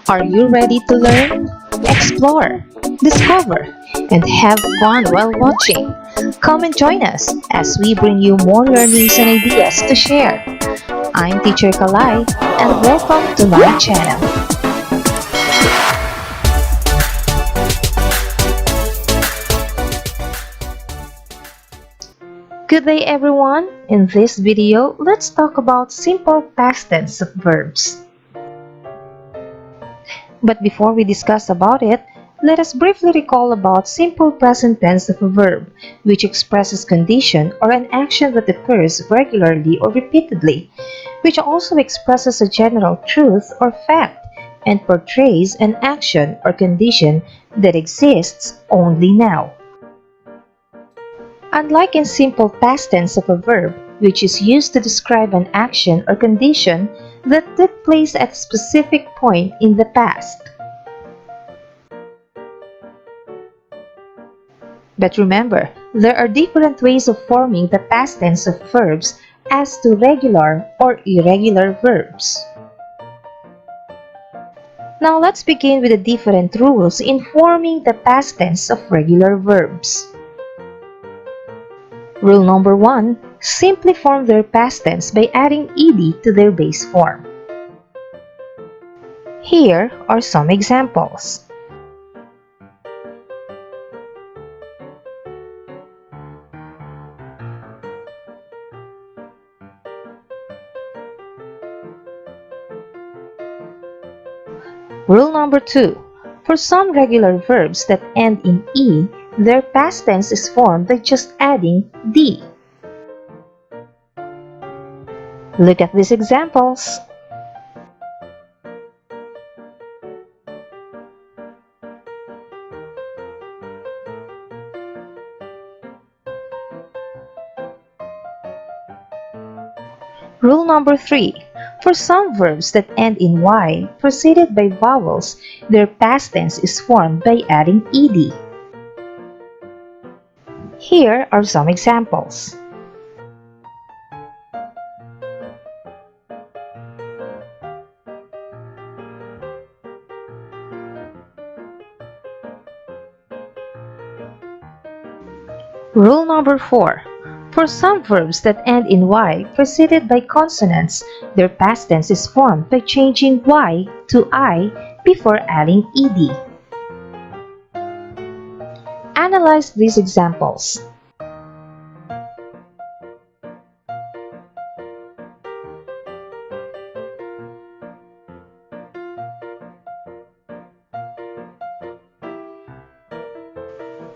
Are you ready to learn, explore, discover, and have fun while watching? Come and join us as we bring you more learnings and ideas to share. I'm Teacher Calai, and welcome to my channel. Good day everyone! In this video, let's talk about simple past tense of verbs. But before we discuss about it, let us briefly recall about simple present tense of a verb, which expresses condition or an action that occurs regularly or repeatedly, which also expresses a general truth or fact, and portrays an action or condition that exists only now. Unlike in simple past tense of a verb, which is used to describe an action or condition that took place at a specific point in the past. But remember, there are different ways of forming the past tense of verbs as to regular or irregular verbs. Now let's begin with the different rules in forming the past tense of regular verbs. Rule number 1. Simply form their past tense by adding ed to their base form. Here are some examples. Rule number 2. For some regular verbs that end in e, their past tense is formed by just adding d. Look at these examples. Rule number 3. For some verbs that end in y, preceded by vowels, their past tense is formed by adding ed. Here are some examples. Rule number 4. For some verbs that end in y preceded by consonants, their past tense is formed by changing y to I before adding ed. Analyze these examples.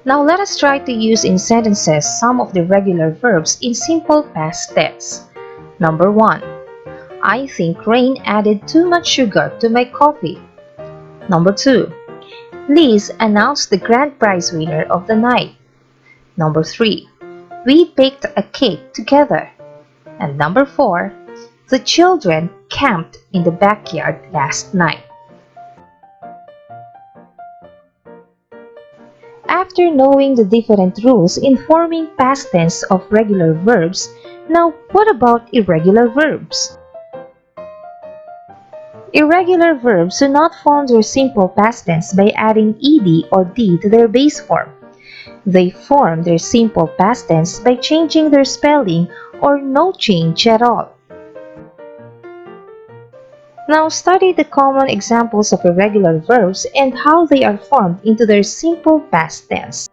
Now let us try to use in sentences some of the regular verbs in simple past tense. Number 1. I think Rain added too much sugar to my coffee. Number 2. Liz announced the grand prize winner of the night. Number 3. We baked a cake together. And number 4. The children camped in the backyard last night. After knowing the different rules in forming past tense of regular verbs, now what about irregular verbs? Irregular verbs do not form their simple past tense by adding ed or d to their base form. They form their simple past tense by changing their spelling or no change at all. Now study the common examples of irregular verbs and how they are formed into their simple past tense.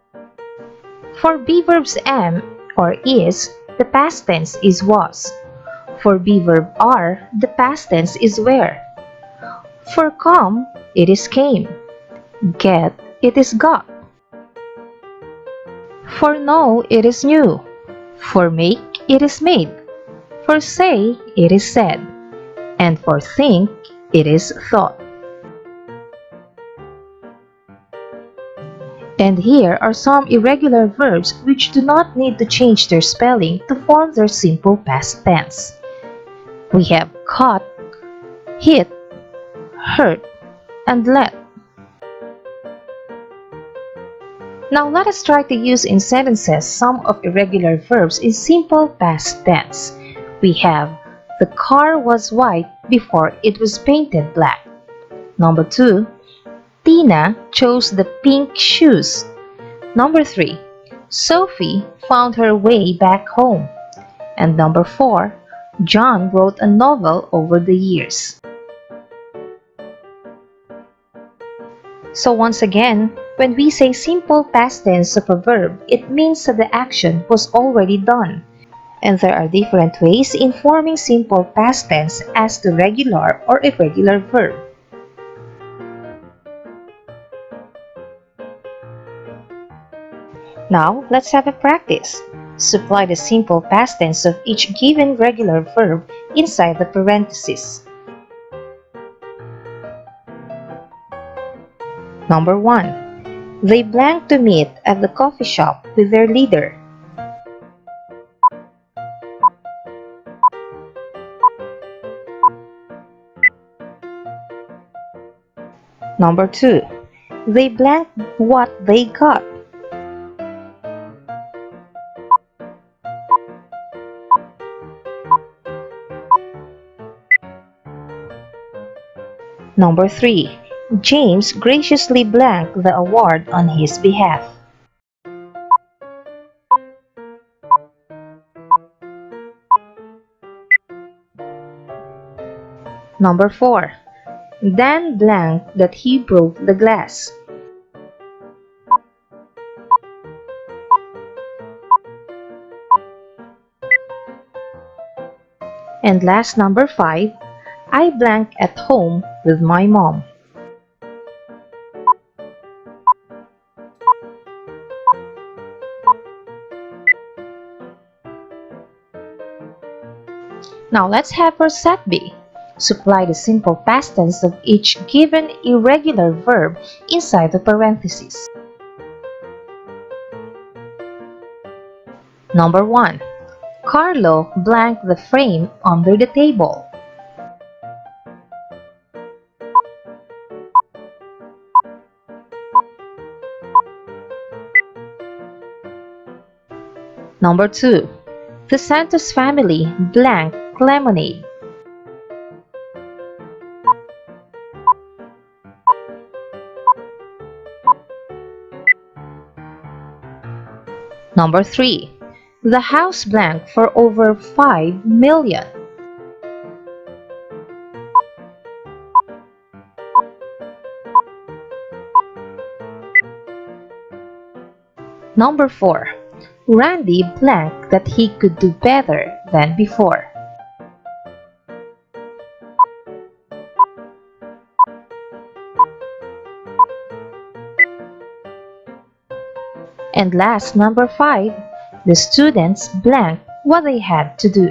For be verbs am or is, the past tense is was. For be verb are, the past tense is were. For come, it is came. Get, it is got. For know, it is knew. For make, it is made. For say, it is said. And for think, it is thought. And here are some irregular verbs which do not need to change their spelling to form their simple past tense. We have caught, hit, hurt, and let. Now let us try to use in sentences some of irregular verbs in simple past tense. We have the car was white before it was painted black. Number 2, Tina chose the pink shoes. Number 3, Sophie found her way back home. And number 4, John wrote a novel over the years. So once again, when we say simple past tense of a verb, it means that the action was already done. And there are different ways in forming simple past tense as the regular or irregular verb. Now, let's have a practice. Supply the simple past tense of each given regular verb inside the parentheses. Number 1. They blank to meet at the coffee shop with their leader. Number 2. They blank what they got. Number 3. James graciously blanked the award on his behalf. Number 4. Dan blanked that he broke the glass. And last, number 5. I blank at home with my mom. Now let's have our set B. Supply the simple past tense of each given irregular verb inside the parentheses. Number 1. Carlo blanked the frame under the table. Number 2. The Santos family blanked lemonade. Number 3. The house blanked for over 5 million. Number 4. Randy blanked that he could do better than before. And last, number 5, the students blanked what they had to do.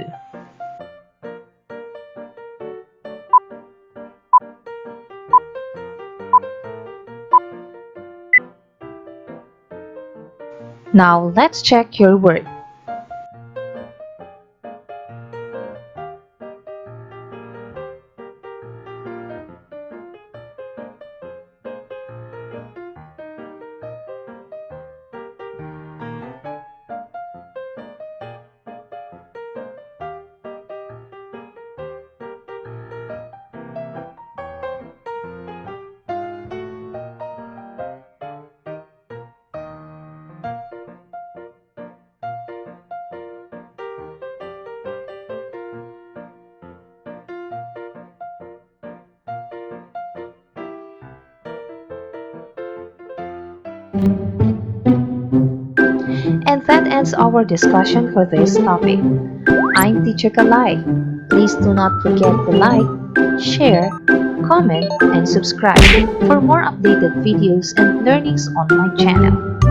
Now let's check your word. And that ends our discussion for this topic. I'm Teacher Calai. Please do not forget to like, share, comment, and subscribe for more updated videos and learnings on my channel.